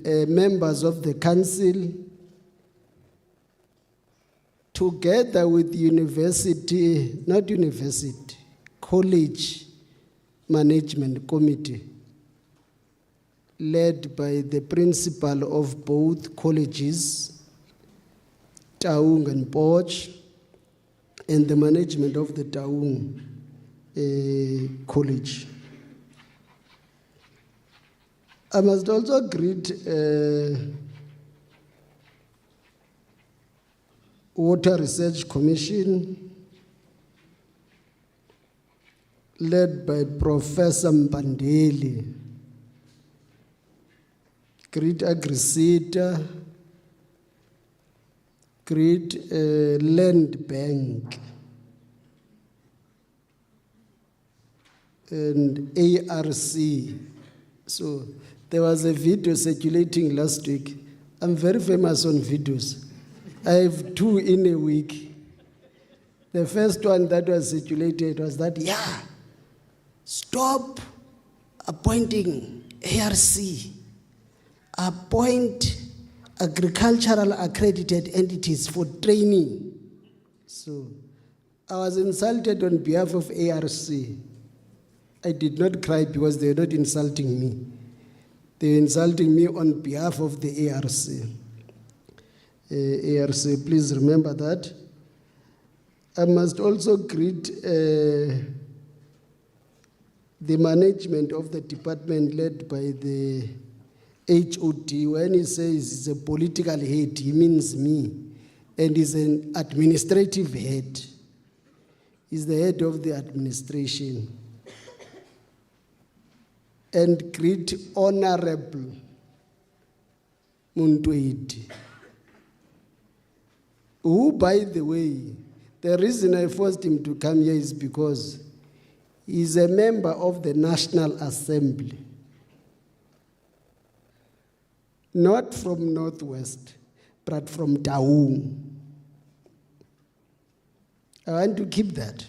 members of the council, together with college management committee, led by the principal of both colleges, Taung and Poch, and the management of the Taung College. I must also greet Water Research Commission, led by Professor Mpandeli. Great Agrisita, great Land Bank, and ARC. So there was a video circulating last week. I'm very famous on videos. I have 2 in a week. The first one that was circulated was that, stop appointing ARC. Appoint agricultural accredited entities for training. So I was insulted on behalf of ARC. I did not cry because they were not insulting me. They were insulting me on behalf of the ARC. ARC, please remember that. I must also greet the management of the department led by the HOD. When he says he's a political head, he means me. And he's an administrative head. He's the head of the administration. And great Honorable Muntwedi, who, by the way, the reason I forced him to come here is because he's a member of the National Assembly. Not from Northwest, but from Taung. I want to keep that.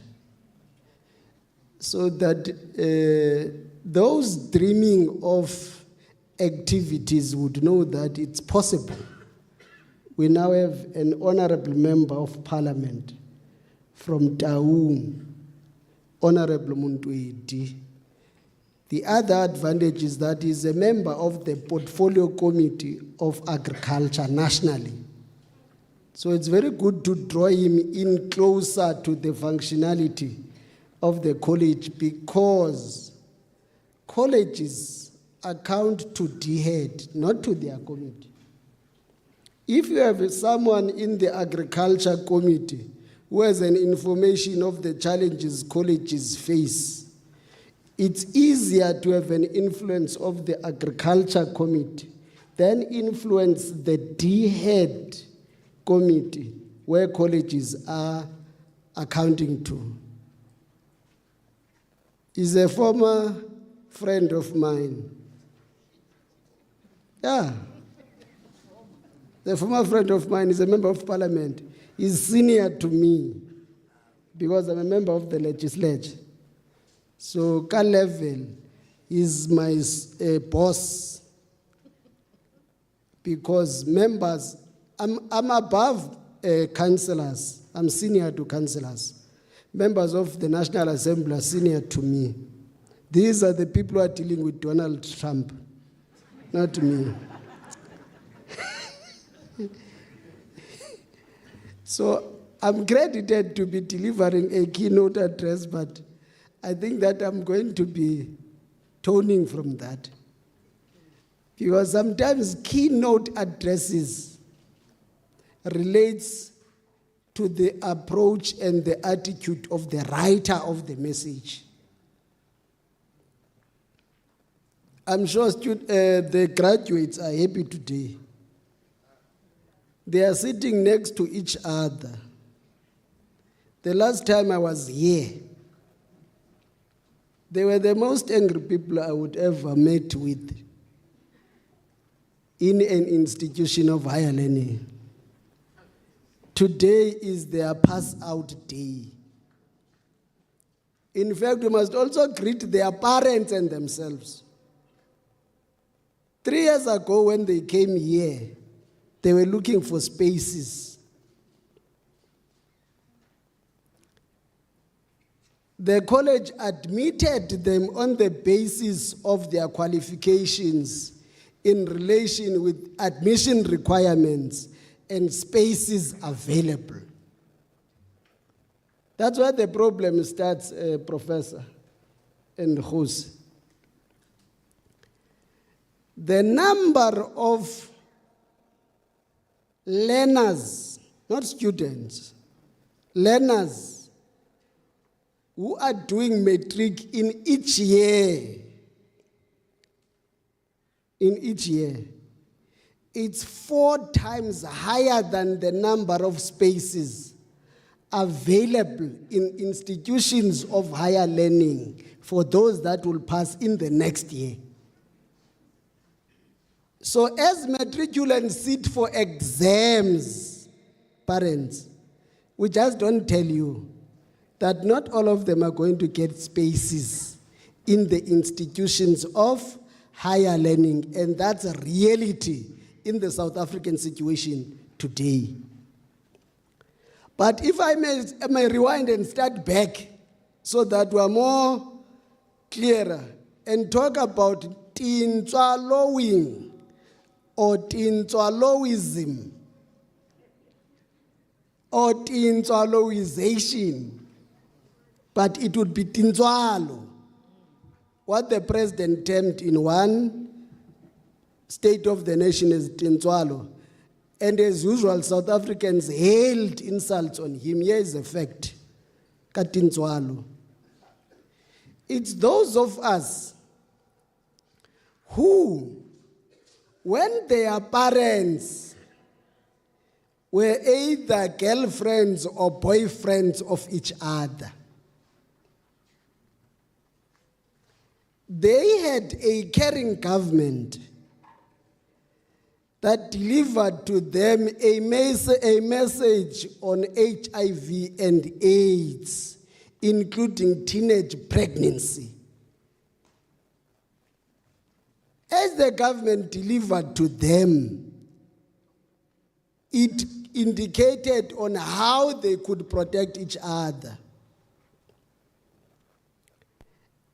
So that those dreaming of activities would know that it's possible. We now have an honorable member of parliament from Taung, Honorable Muntwedi. The other advantage is that he's a member of the Portfolio Committee of Agriculture nationally. So it's very good to draw him in closer to the functionality of the college, because colleges account to DHEAD, not to their committee. If you have someone in the Agriculture Committee who has an information of the challenges colleges face, it's easier to have an influence of the Agriculture Committee than influence the DHEAD committee where colleges are accounting to. He's a former friend of mine. Yeah. The former friend of mine is a member of parliament. He's senior to me because I'm a member of the legislature. So, Ka level is my boss because members, I'm above councillors. I'm senior to councillors. Members of the National Assembly are senior to me. These are the people who are dealing with Donald Trump, not me. So I'm credited to be delivering a keynote address, but I think that I'm going to be toning from that. Because sometimes keynote addresses relates to the approach and the attitude of the writer of the message. I'm sure the graduates are happy today. They are sitting next to each other. The last time I was here, they were the most angry people I would ever met with in an institution of higher learning. Today is their pass-out day. In fact, we must also greet their parents and themselves. 3 years ago when they came here, they were looking for spaces. The college admitted them on the basis of their qualifications in relation with admission requirements and spaces available. That's where the problem starts, Professor and Jose. The number of learners, not students, learners who are doing matric in each year, it's 4 times higher than the number of spaces available in institutions of higher learning for those that will pass in the next year. So as matriculants sit for exams, parents, we just don't tell you that not all of them are going to get spaces in the institutions of higher learning, and that's a reality in the South African situation today. But if I may rewind and start back so that we're more clearer and talk about tintswallowing or tintswallowism or tintswallowization, but it would be tintswallo, what the president termed in one State of the Nation as tintswallo. And as usual, South Africans hailed insults on him. Here is a fact. Katintswalo. It's those of us who, when their parents were either girlfriends or boyfriends of each other, they had a caring government that delivered to them a message on HIV and AIDS, including teenage pregnancy. As the government delivered to them, it indicated on how they could protect each other.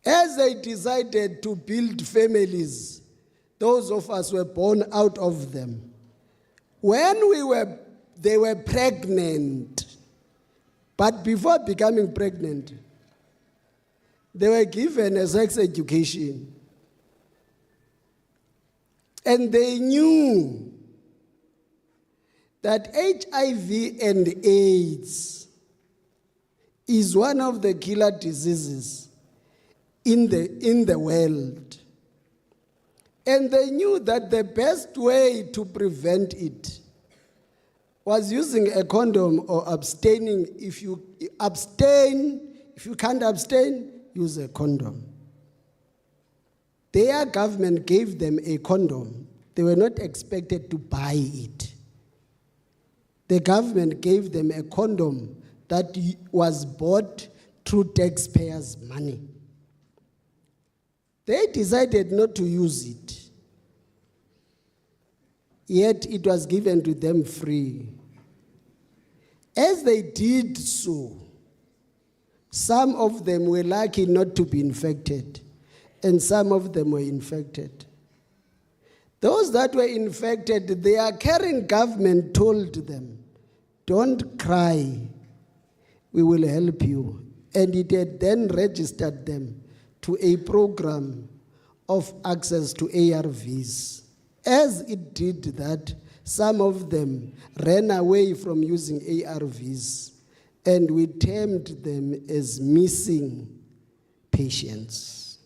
As they decided to build families, those of us were born out of them. When they were pregnant, but before becoming pregnant, they were given a sex education. And they knew that HIV and AIDS is one of the killer diseases in the world. And they knew that the best way to prevent it was using a condom or abstaining. If you can't abstain, use a condom. Their government gave them a condom. They were not expected to buy it. The government gave them a condom that was bought through taxpayers' money. They decided not to use it, yet it was given to them free. As they did so, some of them were lucky not to be infected, and some of them were infected. Those that were infected, their caring government told them, "Don't cry, we will help you." And it had then registered them to a program of access to ARVs. As it did that, some of them ran away from using ARVs, and we termed them as missing patients.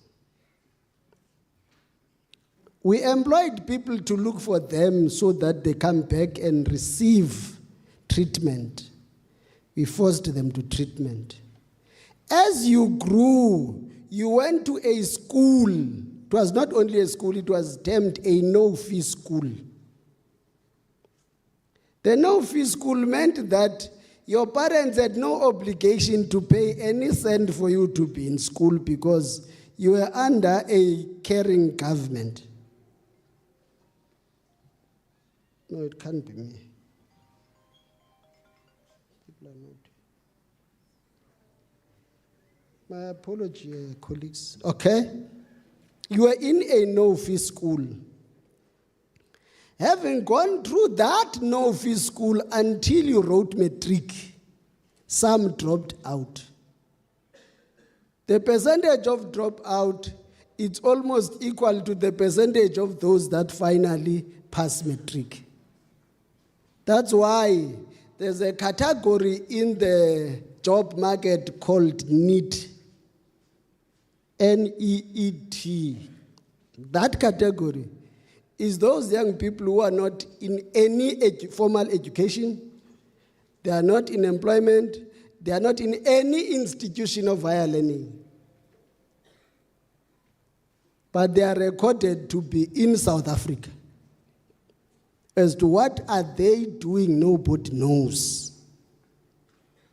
We employed people to look for them so that they come back and receive treatment. We forced them to treatment. As you grew, you went to a school. It was not only a school, it was termed a no-fee school. The no-fee school meant that your parents had no obligation to pay any cent for you to be in school because you were under a caring government. No, it can't be me. People are not. My apology, colleagues. Okay? You are in a no-fee school. Having gone through that no-fee school until you wrote matric, some dropped out. The percentage of dropout, it's almost equal to the percentage of those that finally pass matric. That's why there's a category in the job market called NEET. N-E-E-T. That category is those young people who are not in any formal education, they are not in employment, they are not in any institution of higher learning. But they are recorded to be in South Africa. As to what are they doing, nobody knows.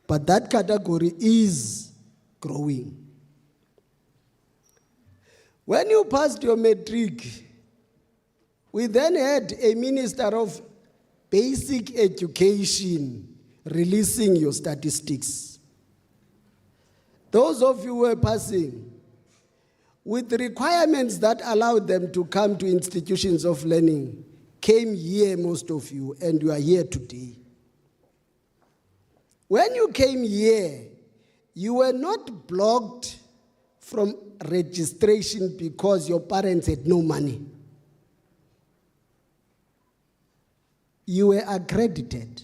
But that category is growing. When you passed your matric, we then had a Minister of Basic Education releasing your statistics. Those of you who were passing, with requirements that allowed them to come to institutions of learning, came here, most of you, and you are here today. When you came here, you were not blocked from registration because your parents had no money. You were accredited.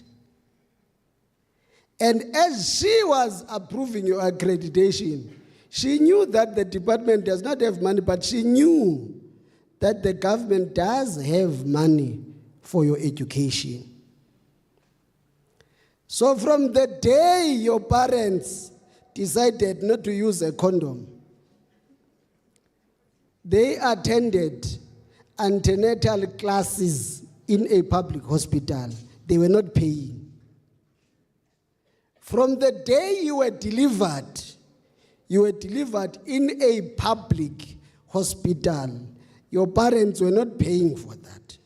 And as she was approving your accreditation, she knew that the department does not have money, but she knew that the government does have money for your education. So from the day your parents decided not to use a condom, they attended antenatal classes in a public hospital. They were not paying. From the day you were delivered in a public hospital. Your parents were not paying for that.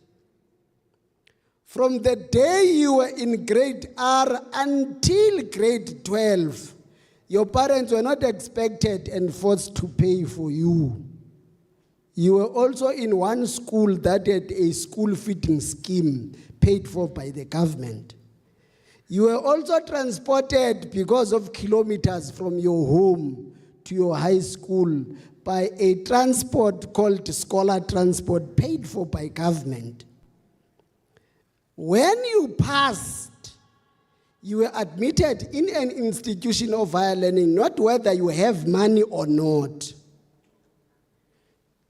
From the day you were in grade R until grade 12, your parents were not expected and forced to pay for you. You were also in one school that had a school feeding scheme paid for by the government. You were also transported because of kilometers from your home to your high school by a transport called scholar transport paid for by government. When you passed, you were admitted in an institution of higher learning, not whether you have money or not.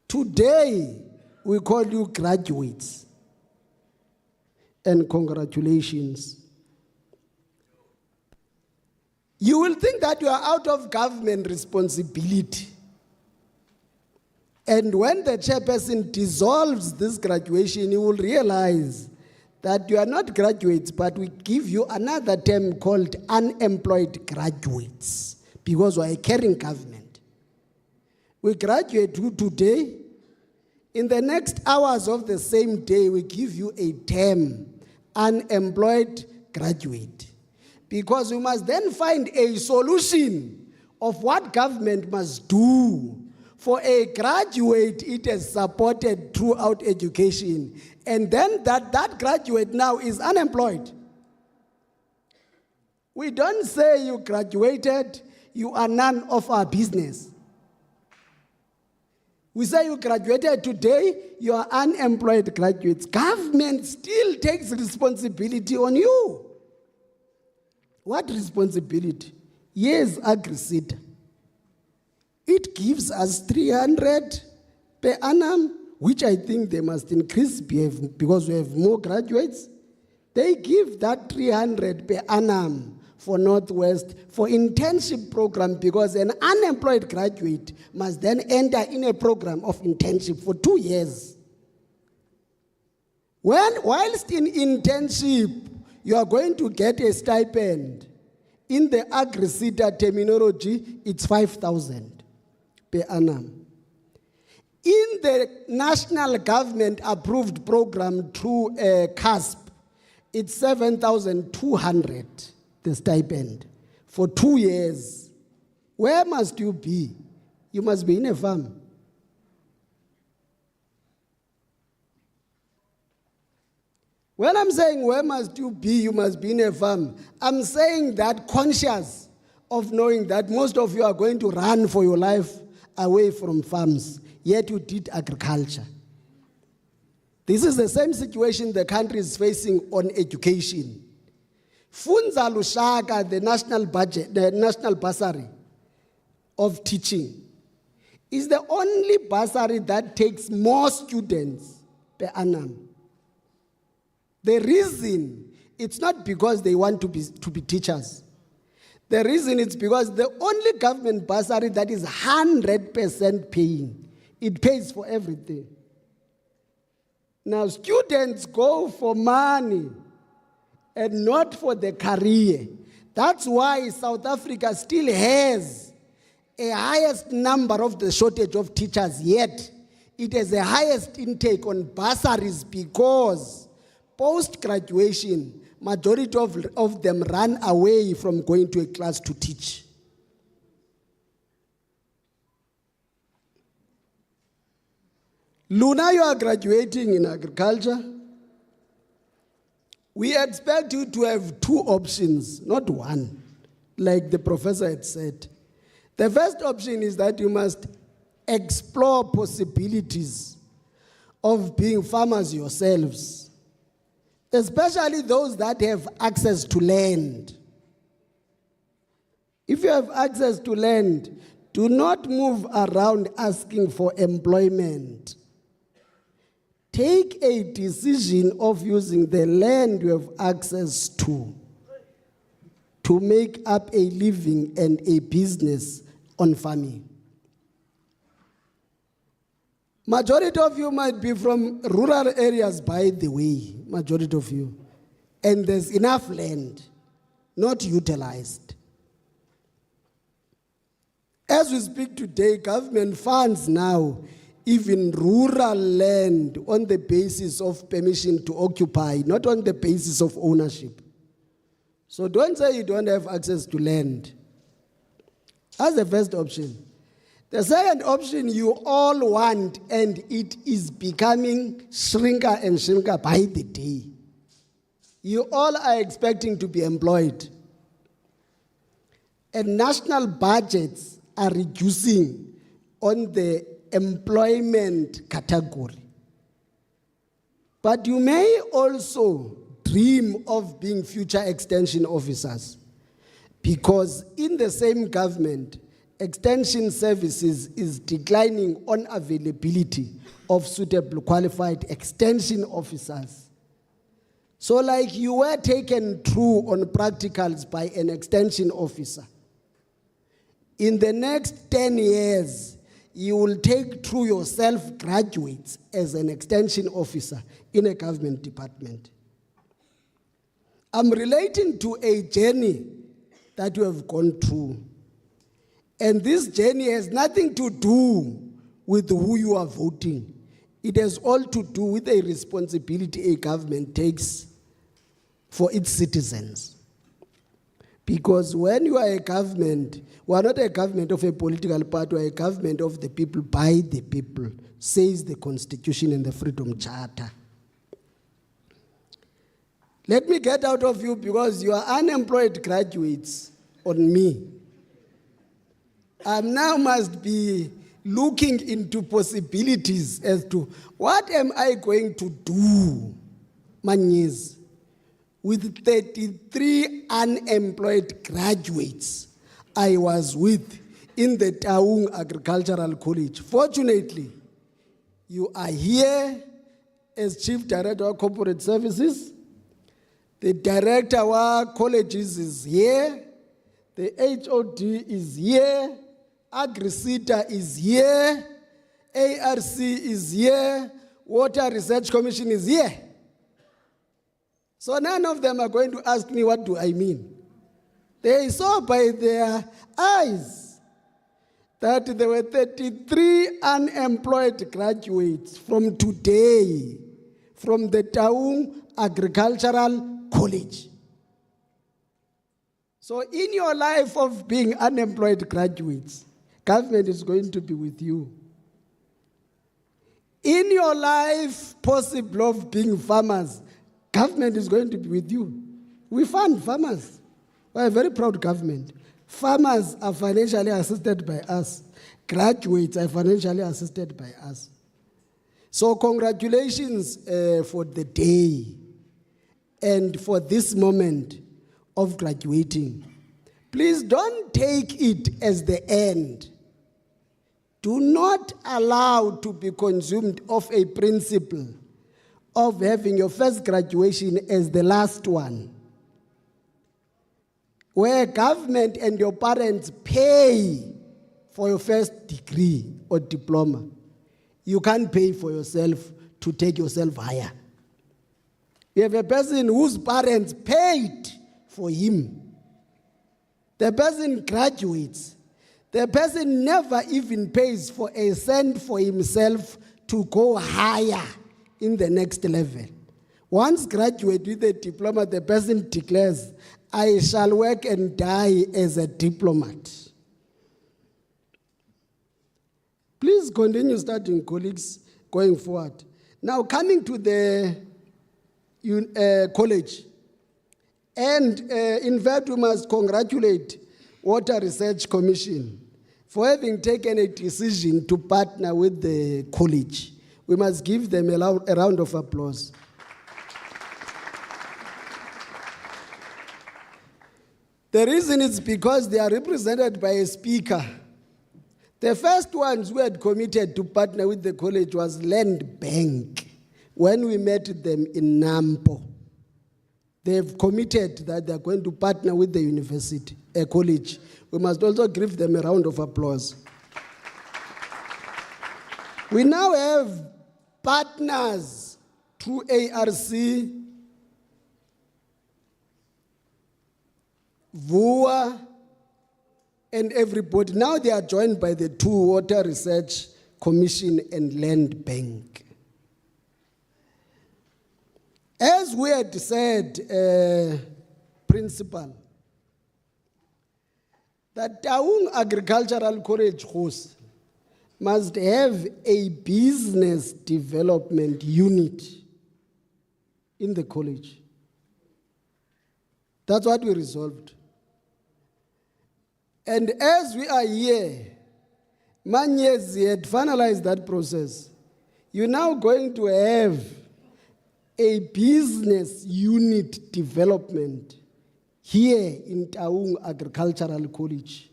Today, we call you graduates. And congratulations. You will think that you are out of government responsibility. And when the chairperson dissolves this graduation, you will realize that you are not graduates, but we give you another term called unemployed graduates, because we are a caring government. We graduate you today. In the next hours of the same day, we give you a term, unemployed graduate. Because we must then find a solution of what government must do for a graduate it has supported throughout education. And then that graduate now is unemployed. We don't say you graduated, you are none of our business. We say you graduated today, you are unemployed graduates. Government still takes responsibility on you. What responsibility? Yes, AgriSeta. It gives us 300 per annum, which I think they must increase because we have more graduates. They give that 300 per annum for Northwest for internship program, because an unemployed graduate must then enter in a program of internship for 2 years. Whilst in internship, you are going to get a stipend. In the AgriSeta terminology, it's 5,000 per annum. In the national government approved program through CASP, it's 7,200, the stipend, for 2 years. Where must you be? You must be in a farm. When I'm saying where must you be, you must be in a farm, I'm saying that conscious of knowing that most of you are going to run for your life away from farms, yet you did agriculture. This is the same situation the country is facing on education. Funza Lushaka, the national budget, the national bursary of teaching, is the only bursary that takes more students per annum. The reason, it's not because they want to be teachers. The reason is because the only government bursary that is 100% paying, it pays for everything. Now, students go for money and not for the career. That's why South Africa still has a highest number of the shortage of teachers, yet it has the highest intake on bursaries because post-graduation, majority of them run away from going to a class to teach. Luna, you are graduating in agriculture. We expect you to have 2 options, not one, like the professor had said. The first option is that you must explore possibilities of being farmers yourselves, especially those that have access to land. If you have access to land, do not move around asking for employment. Take a decision of using the land you have access to make up a living and a business on farming. Majority of you might be from rural areas, by the way, majority of you. And there's enough land not utilized. As we speak today, government funds now even rural land on the basis of permission to occupy, not on the basis of ownership. So don't say you don't have access to land. That's the first option. The second option you all want, and it is becoming shrinker and shrinker by the day. You all are expecting to be employed. And national budgets are reducing on the employment category. But you may also dream of being future extension officers, because in the same government, extension services is declining on availability of suitable qualified extension officers. So like you were taken through on practicals by an extension officer, in the next 10 years, you will take through yourself graduates as an extension officer in a government department. I'm relating to a journey that you have gone through. And this journey has nothing to do with who you are voting. It has all to do with a responsibility a government takes for its citizens. Because when you are a government, we are not a government of a political party, we are a government of the people, by the people, says the Constitution and the Freedom Charter. Let me get out of you because you are unemployed graduates on me. I now must be looking into possibilities as to what am I going to do, Manyes, with 33 unemployed graduates I was with in the Taung Agricultural College. Fortunately, you are here as Chief Director of Corporate Services. The Director of Colleges is here. The HOD is here. AgriCita is here. ARC is here. Water Research Commission is here. So none of them are going to ask me what do I mean. They saw by their eyes that there were 33 unemployed graduates from today from the Taung Agricultural college. So in your life of being unemployed graduates, government is going to be with you. In your life possible of being farmers, government is going to be with you. We fund farmers. We're a very proud government. Farmers are financially assisted by us. Graduates are financially assisted by us. So congratulations for the day and for this moment of graduating. Please don't take it as the end. Do not allow to be consumed of a principle of having your first graduation as the last one, where government and your parents pay for your first degree or diploma. You can't pay for yourself to take yourself higher. You have a person whose parents paid for him. The person graduates. The person never even pays for a cent for himself to go higher in the next level. Once graduate with a diploma, the person declares, I shall work and die as a diplomat. Please continue studying, colleagues, going forward. Now, coming to the college. And in fact, we must congratulate Water Research Commission for having taken a decision to partner with the college. We must give them a round of applause. The reason is because they are represented by a speaker. The first ones who had committed to partner with the college was Land Bank when we met them in Nampo. They've committed that they're going to partner with the university, a college. We must also give them a round of applause. We now have partners through ARC, VUA, and everybody. Now they are joined by the two Water Research Commission and Land Bank. As we had said, Principal, that Taung Agricultural College must have a business development unit in the college. That's what we resolved. And as we are here, Manyezi had finalized that process. You're now going to have a business unit development here in Taung Agricultural College.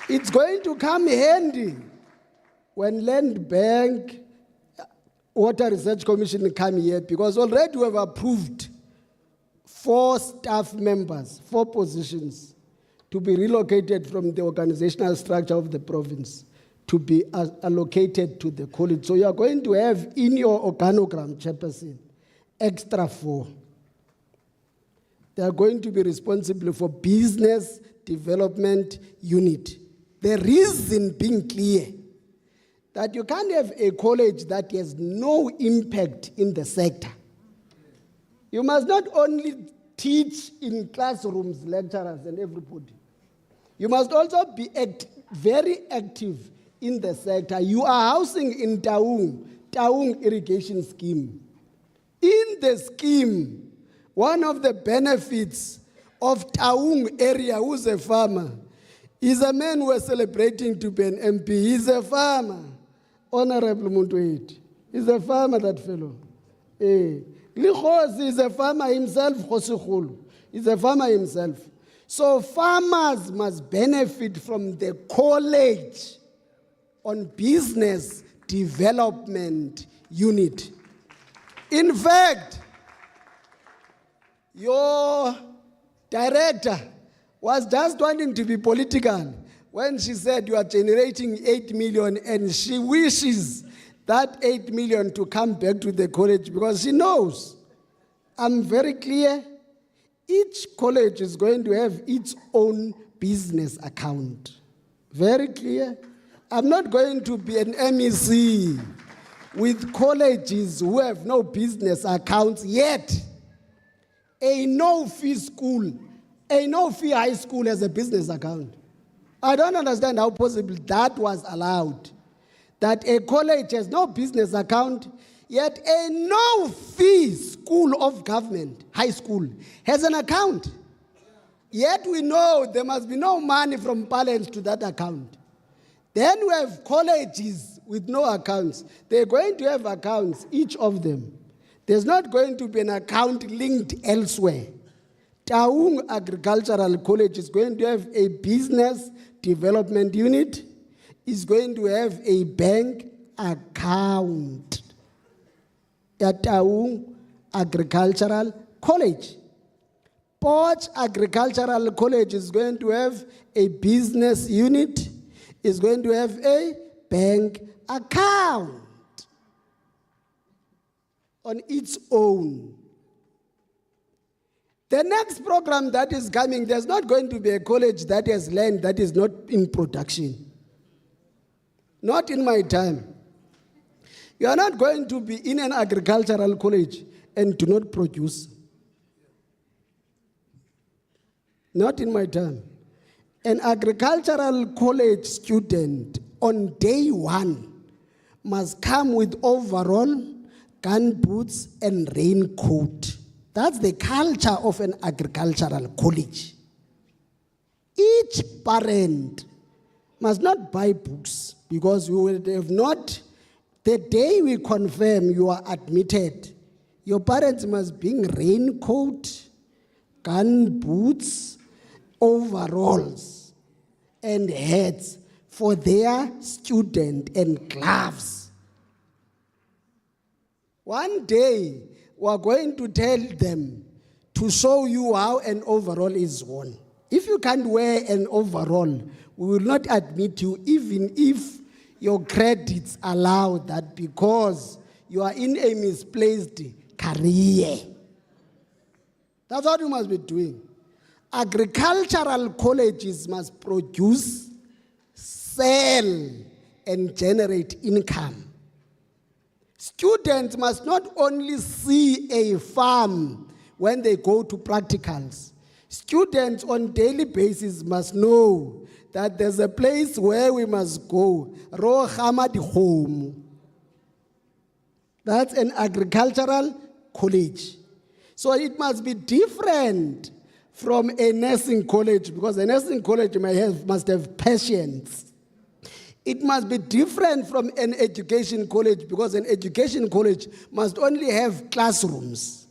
It's going to come handy when Land Bank, Water Research Commission come here, because already we have approved 4 staff members, 4 positions to be relocated from the organizational structure of the province to be allocated to the college. So you are going to have in your organogram, Chairperson, extra 4. They are going to be responsible for business development unit. The reason being clear, that you can't have a college that has no impact in the sector. You must not only teach in classrooms, lecturers and everybody. You must also be very active in the sector. You are housing in Taung Irrigation Scheme. In the scheme, one of the benefits of Taung area, who's a farmer, is a man who is celebrating to be an MP. He's a farmer. Honorable Muntuit. He's a farmer, that fellow. Likhos is a farmer himself, Khosikgolo. He's a farmer himself. So farmers must benefit from the college on business development unit. In fact, your director was just wanting to be political when she said you are generating 8 million and she wishes that 8 million to come back to the college, because she knows, I'm very clear, each college is going to have its own business account. Very clear. I'm not going to be an MEC with colleges who have no business accounts yet. A no-fee school, a no-fee high school has a business account. I don't understand how possible that was allowed. That a college has no business account, yet a no-fee school of government, high school, has an account. Yet we know there must be no money from parents to that account. Then we have colleges with no accounts. They're going to have accounts, each of them. There's not going to be an account linked elsewhere. Taung Agricultural College is going to have a business development unit, is going to have a bank account at Taung Agricultural College. Port Agricultural College is going to have a business unit, is going to have a bank account on its own. The next program that is coming, there's not going to be a college that has land that is not in production. Not in my time. You are not going to be in an agricultural college and do not produce. Not in my time. An agricultural college student on day one must come with overall, gun boots, and raincoat. That's the culture of an agricultural college. Each parent must not buy books because we will have not, the day we confirm you are admitted, your parents must bring raincoat, gun boots, overalls, and hats for their student and gloves. One day, we are going to tell them to show you how an overall is worn. If you can't wear an overall, we will not admit you even if your credits allow that because you are in a misplaced career. That's what you must be doing. Agricultural colleges must produce, sell, and generate income. Students must not only see a farm when they go to practicals. Students on daily basis must know that there's a place where we must go. That's an agricultural college. So it must be different from a nursing college because a nursing college must have patients. It must be different from an education college because an education college must only have classrooms.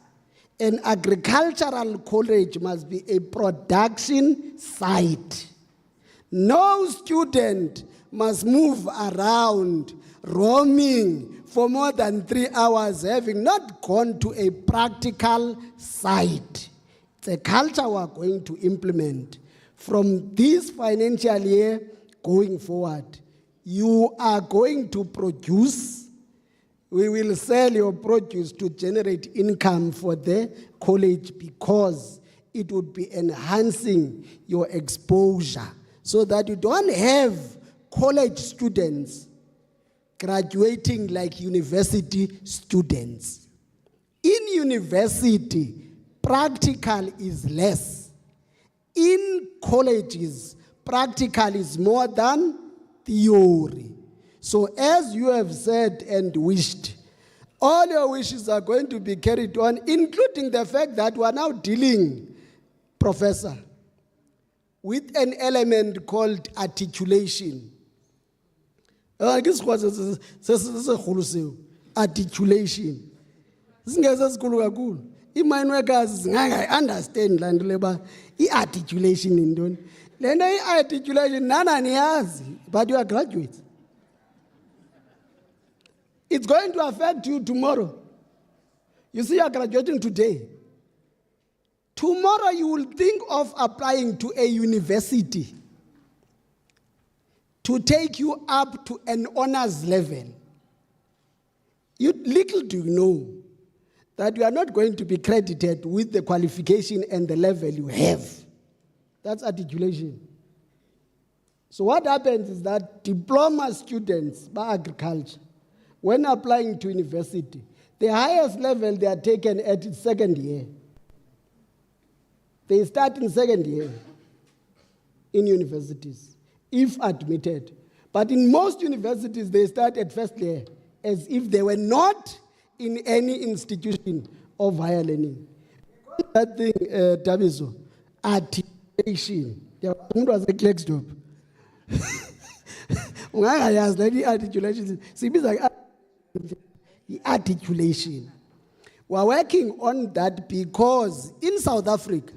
An agricultural college must be a production site. No student must move around, roaming for more than 3 hours, having not gone to a practical site. It's a culture we are going to implement. From this financial year going forward, you are going to produce, we will sell your produce to generate income for the college because it would be enhancing your exposure so that you don't have college students graduating like university students. In university, practical is less. In colleges, practical is more than theory. So as you have said and wished, all your wishes are going to be carried on, including the fact that we are now dealing, Professor, with an element called articulation. Articulation. I understand articulation in don. Articulation, but you are graduates. It's going to affect you tomorrow. You see, you are graduating today. Tomorrow you will think of applying to a university to take you up to an honors level. Little do you know that you are not going to be credited with the qualification and the level you have. That's articulation. So what happens is that diploma students by agriculture when applying to university, the highest level they are taken at its second year. They start in second year in universities, if admitted. But in most universities, they start at first year, as if they were not in any institution of higher learning. That thing, Tabiso, articulation. There was a Kleckstop. Articulation. Articulation. We're working on that because in South Africa,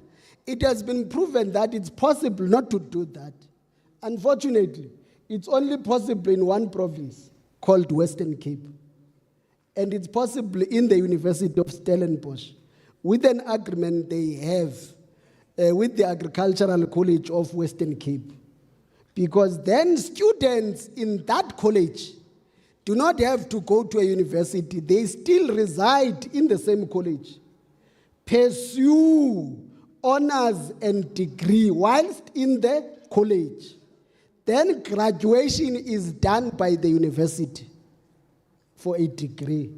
it has been proven that it's possible not to do that. Unfortunately, it's only possible in one province called Western Cape. And it's possible in the University of Stellenbosch with an agreement they have with the Agricultural College of Western Cape. Because then students in that college do not have to go to a university. They still reside in the same college, pursue honors and degree whilst in the college. Then graduation is done by the university for a degree.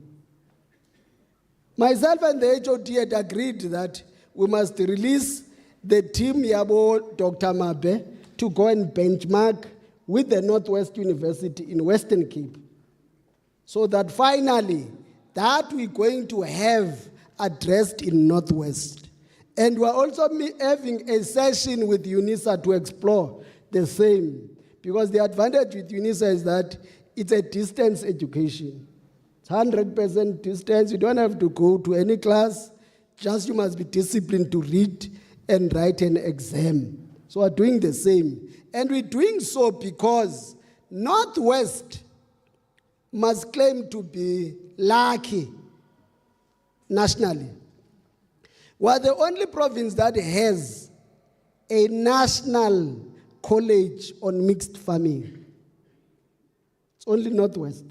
Myself and the HOD had agreed that we must release the team Yabo Dr. Mabe to go and benchmark with the Northwest University in Western Cape. So that finally, that we're going to have addressed in Northwest. And we're also having a session with UNISA to explore the same. Because the advantage with UNISA is that it's a distance education. It's 100% distance. You don't have to go to any class. Just you must be disciplined to read and write an exam. So we're doing the same. And we're doing so because Northwest must claim to be lucky nationally. We're the only province that has a national college on mixed farming. It's only Northwest.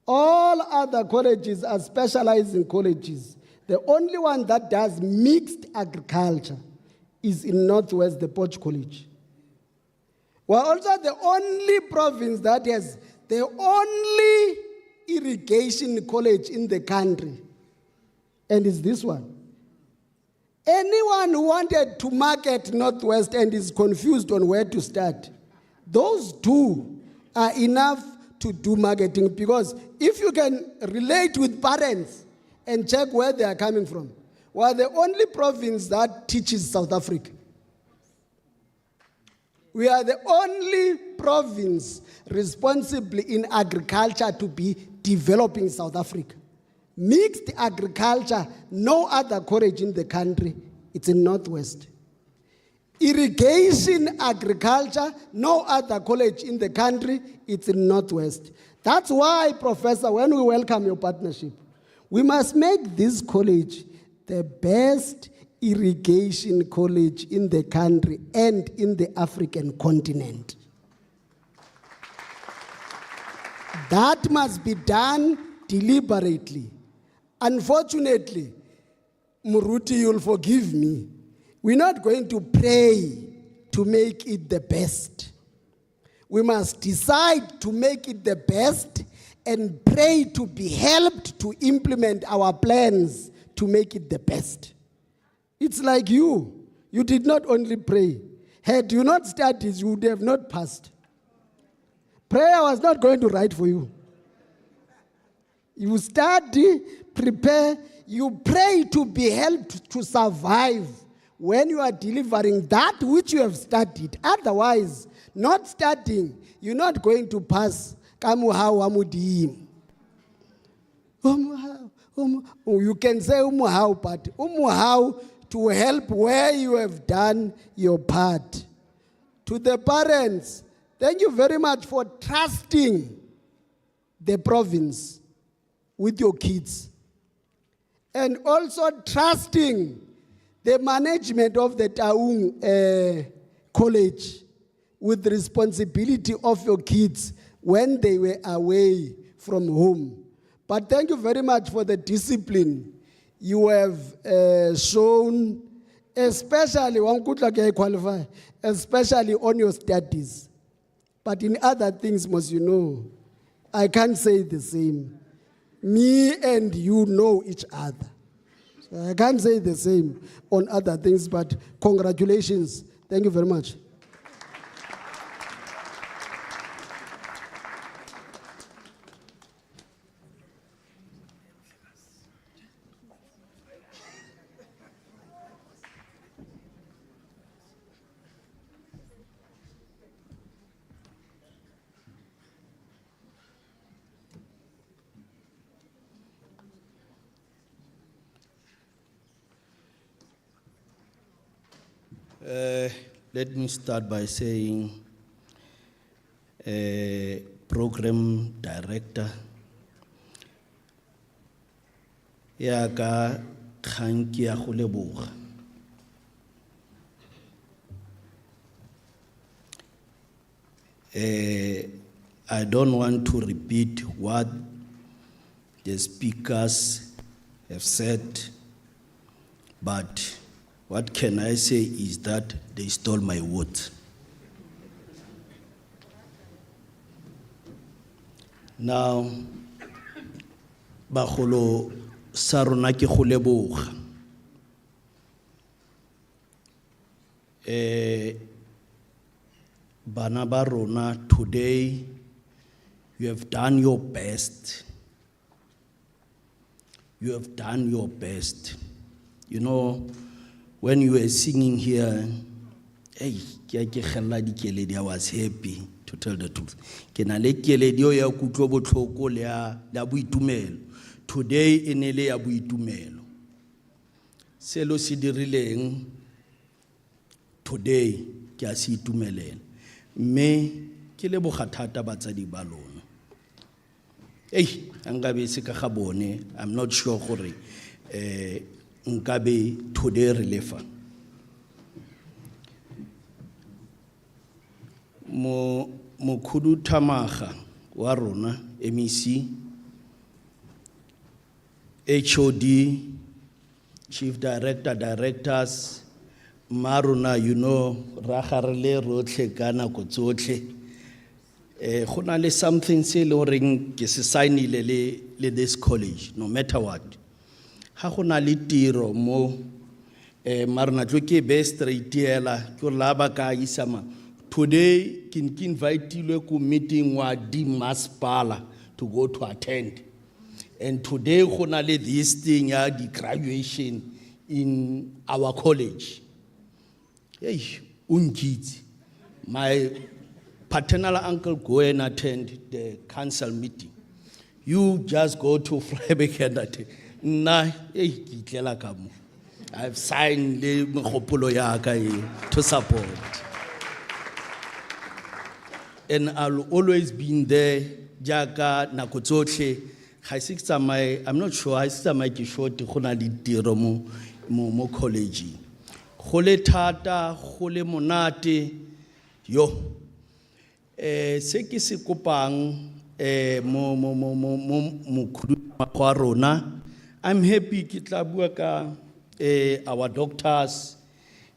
All other colleges are specializing colleges. The only one that does mixed agriculture is in Northwest, the Poch College. We're also the only province that has the only irrigation college in the country. And it's this one. Anyone who wanted to market Northwest and is confused on where to start, those two are enough to do marketing, because if you can relate with parents and check where they are coming from, we are the only province that teaches South Africa. We are the only province responsibly in agriculture to be developing South Africa. Mixed agriculture, no other college in the country, it's in Northwest. Irrigation agriculture, no other college in the country, it's in Northwest. That's why, Professor, when we welcome your partnership, we must make this college the best irrigation college in the country and in the African continent. That must be done deliberately. Unfortunately, Muruti, you'll forgive me, we're not going to pray to make it the best. We must decide to make it the best and pray to be helped to implement our plans to make it the best. It's like you. You did not only pray. Had you not studied, you would have not passed. Prayer was not going to write for you. You study, prepare, you pray to be helped to survive when you are delivering that which you have studied. Otherwise, not studying, you're not going to pass. You can say umuhau, but umuhau to help where you have done your part. To the parents, thank you very much for trusting the province with your kids. And also trusting the management of the Taung College with the responsibility of your kids when they were away from home. But thank you very much for the discipline you have shown, especially especially on your studies. But in other things, must you know, I can't say the same. Me and you know each other. So I can't say the same on other things, but congratulations. Thank you very much. Let me start by saying, program director, ya ka kgang ke ya go leboga. I don't want to repeat what the speakers have said, but what can I say is that they stole my words. Now, bagolo sa rona ke go leboga. Bana ba rona, today you have done your best. You have done your best. You know, when you were singing here, hey, I was happy, to tell the truth. Today, enele ya boitumelo. Selo si dirileng, today, ke a se itumelela. Me, ke leboga thata batsadi ba lona. Hey, angabe se ka ga bone, I'm not sure gore nkabe today re lefa. Mo khuduthamaga wa rona MEC, HOD, Chief Director, Directors, Maruna, you know, raharele rotle kana ko tsotlhe. Go na le something se le reng ke se signile le this college, no matter what. Ha go na le tiro mo maruna tlo ke be straight ela go laba ka isama. Today ke invitilwe ku meeting wa di masipala to go to attend. And today go na le this thing ya the graduation in our college. Hey, unkitsi. My paternal uncle go and attend the council meeting. You just go to Freiburg and attend. Nah, I've signed the Mekopolo yaka to support. And I'll always been there, Jaka, Nakotsoche. I'm not sure, I see my kishoti hona di tiro mo college. Hole tata, hole monate, yo. Se ke se kopang mo khudu. I'm happy ki tla bua ka our doctors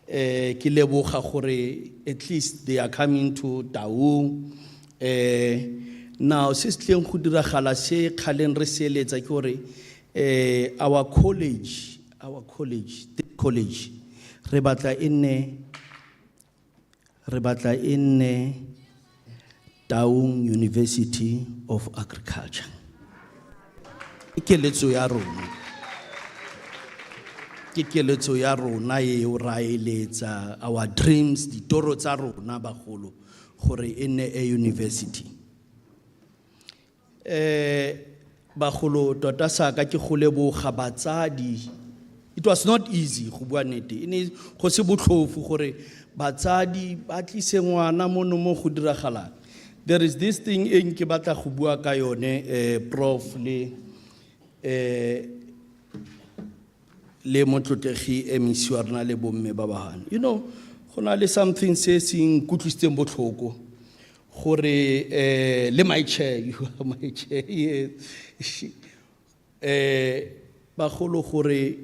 ke leboga gore at least they are coming to Taung. Now se tleng go diragala se khaleng re seeletsa ke gore our college the college re batla enne Taung University of Agriculture. Ikeletso ya rona. Ikeletso ya rona e o raeletsa our dreams, ditoro tsa rona bagolo gore ene a university. Bagolo tota sa ka ke go leboga batsadi. It was not easy go bua nnete. Ene go se botlhofu gore batsadi ba tlise ngwana mono mo go diragala. There is this thing in ke batla go bua ka yone prof le motlotlegi MEC wa rena le bomme ba bahana. You know, go na le something se seng kutlwisitseng botlhoko gore le my chair, you are my chair. Bagolo gore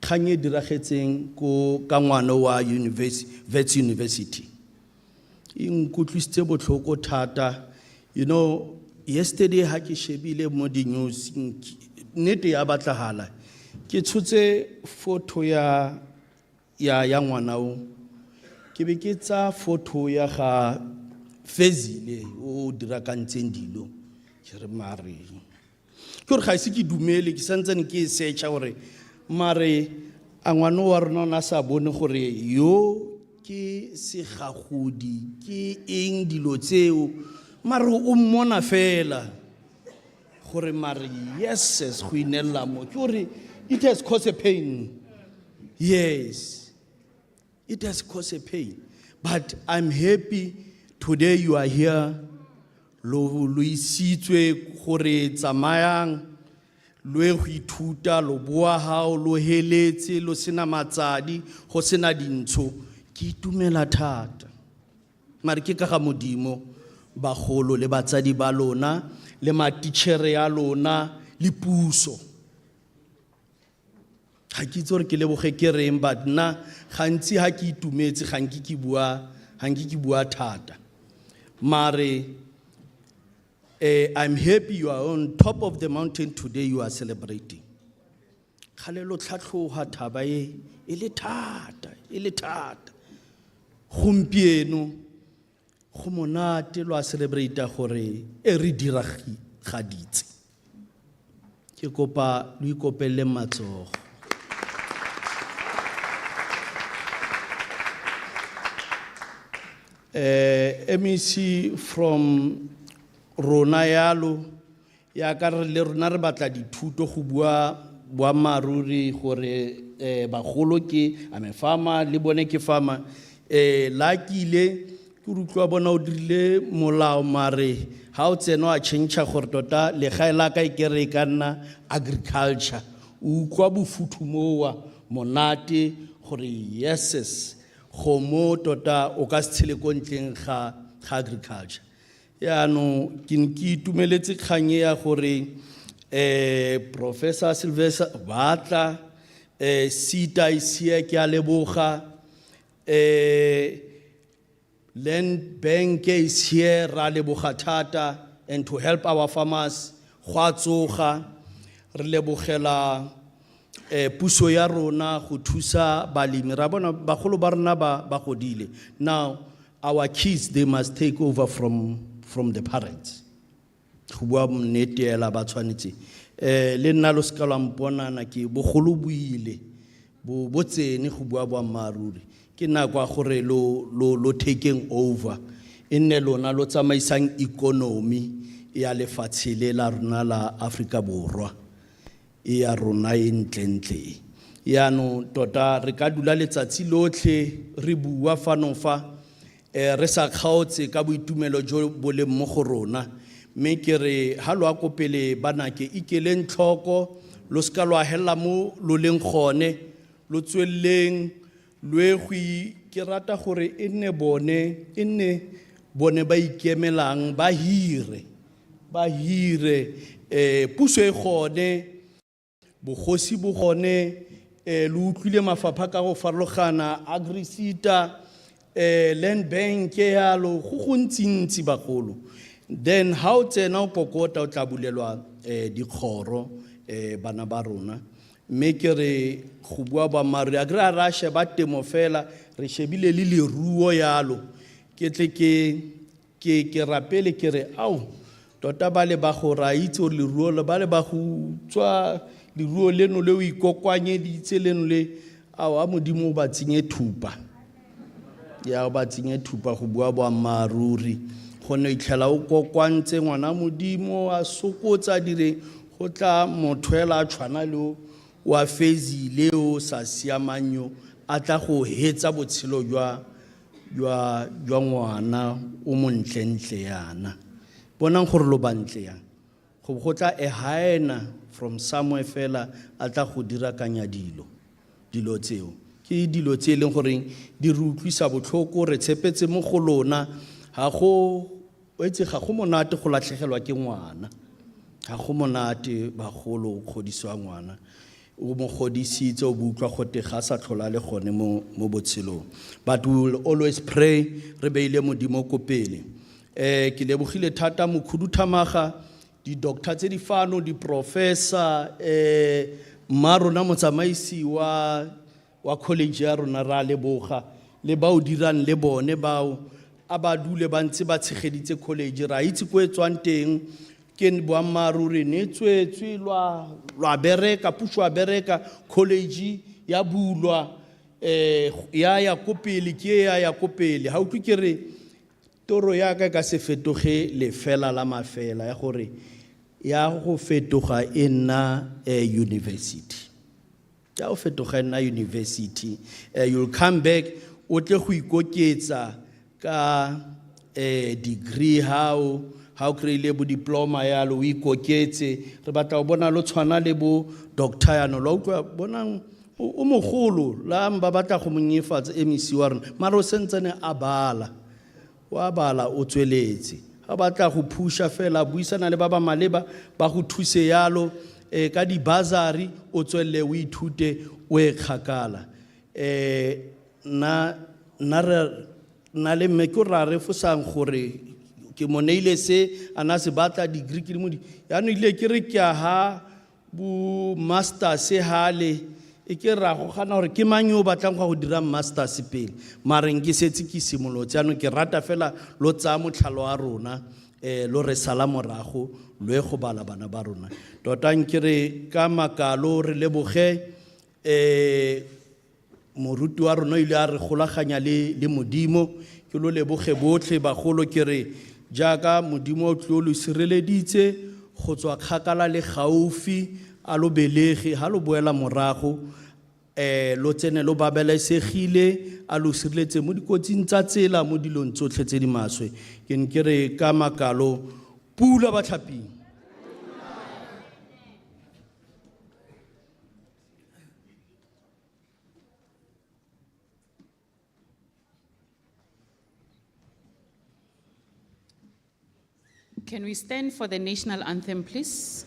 khanye diragetseng ko ka ngwana wa Wits University. In kutlwisitse botlhoko thata. You know, yesterday ha ke shebile mo di news nete ya batlahala ke tshotse photo ya ngwana o ke be ke tsa photo ya ga Fezile o dira ka ntseng dilo ke re mare ke re ga ise ke dumele ke santsane ke searcha gore mare a ngwana wa rona na sa bone gore yo ke segagodi ke eng dilo tseo mare o mmona fela gore mare yes go inella mo ke gore it has caused a pain. Yes, it has caused a pain, but I'm happy today you are here. Lo isitswe gore tsamayang lo e go ithuta lo boa hao lo heletse lo sena matsadi go sena dintsho ke itumela thata mare ke ka ga modimo bagolo le batsadi ba lona le matitšhere ya lona le puso ga ke itse gore ke leboge ke reng but nna gantsi ha ke itumetse ga nke ke bua thata mare I'm happy you are on top of the mountain today you are celebrating khale lo tlhatlhoga thaba e le thata gompieno go monate lo a celebrate gore e re diragaditse ke kopa lo ikopelle matsogo MEC from rona yalo ya ka re le rona re batla dithuto go bua boammaruri gore bagolo ke ame farmer le bone ke farmer la kile ke rutlwa bona o dirile molao mare ha o tseno a change gore tota le gaela ka ikere ka nna agriculture o kwa bofuthu mowa monate gore yes gomo tota o ka se tshele ko ntleng ga agriculture ya no ke itumeletse kganye ya gore Professor Sylvester batla sita isia ke a leboga land bank is here ra leboga thata and to help our farmers gwa tsoga re lebogela puso ya rona go thusa balemi ra bona bagolo ba rona ba godile now our kids they must take over from the parents go bua nnete ela ba tshwanetse le nna lo ska la mponana ke bogolo buile bo tsene go bua boammaruri ke nna kwa gore lo taking over enne lona lo tsamaisang economy ya lefatshe le la rona la Afrika Borwa ya rona entlentle ya no tota re ka dula letsatsi lotlhe re bua fanofa re sa kgaotse ka boitumelo jo bo le mo go rona me ke re ha lo a kopele bana ke ikeleng tlhoko lo ska lo ahella mo lo leng gone lo tswelleng lwe ke rata gore enne bone ba ikemelang ba hire puso e gone bogosi bo gone lo utlwile mafapha ka go farologana agrisita land bank ya lo go ntsi bagolo then how tsena o kokota o tla bulelwa dikgoro bana ba rona me ke re go bua ba mari a gra rashe ba temo fela re shebile le leruo yalo ke tle ke rapele ke re au tota ba le ba go ra itse le leruo le ba le ba go tswa leruo leno le o ikokwanye ditse leno le a modimo ba tsinye thupa ya ba tsinye thupa go bua boammaruri go ne itlhela o kokwantse ngwana modimo a sokotsa dire go tla mothwela a tshwana le wa Fezile o sa siamanyo a tla go hetsa botshelo jwa ngwana o montlentle yana bonang gore lo bantle yang go tla e haena from somewhere fela a tla go dira kanya dilo tseo ke dilo tse leng gore di re utlwisa botlhoko re tshepetse mo go lona ga go monate go latlhegelwa ke ngwana ga go monate bagolo godiswa ngwana o mo godisitse o butlwa gote ga sa tlhola le gone mo botshelong but we will always pray re beile modimo ko pele Ke lebogile thata mokhuduthamaga, di-doctor tse di fano, di-professor, mma rona motsamaisi wa college ya rona ra leboga, le bao dirang le bone bao, a ba dule ba ntse ba tshegeditse college, ra itse ko e tswang teng, ke boammaaruri ne tswetswe lwa bereka, puso a bereka, college ya bulwa, ya ko pele, ke ya ko pele. Ha utlwe ke re toro ya ka se fetoge lefela la mafela ya gore ya go fetoga e nna university. Ya go fetoga e nna university. You'll come back, o tle go ikoketsa ka degree how kreile bo diploma yalo o ikoketse, re batla go bona lo tshwana le bo doctor yano, lo utlwa bonang o mogolo la ba batla go monyefatsa MEC wa rona, mara o sentsene a bala. Wa bala o tsweletse, ga batla go pusha fela buisana le ba ba maleba ba go thuse yalo ka di bazari o tswelle o ithute o e kgakala. Na le mme ke ra re fosang gore ke moneile se ana se batla degree ke mo di ya no ile ke re ke ha bu master se hale e ke ra go gana gore ke mang yo batlang go dira masters pele, mara ke setse ke simolotse ano ke rata fela lo tsa motlhalo wa rona lo re sala morago lo e go bala bana ba rona. Tota ke re ka makalo re leboge moruti wa rona ile a re golaganya le modimo, ke lo leboge botlhe bagolo ke re jaaka modimo o tlo lo sireleditse go tswa kgakala le gaufi a lo belege ha lo boela morago lo tsene lo babelesegile a lo sireletse mo dikotsing tsa tsela mo dilong tsotlhe tse di maswe. Ke re ka makalo pula batlhaping. Can we stand for the national anthem, please?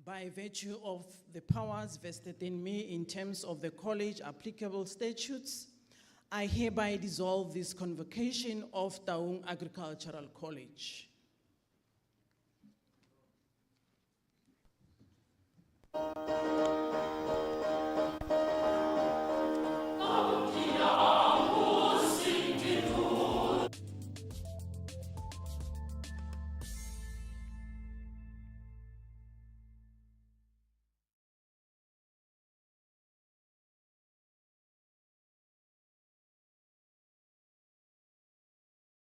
By virtue of the powers vested in me in terms of the college applicable statutes, I hereby dissolve this convocation of Taung Agricultural College.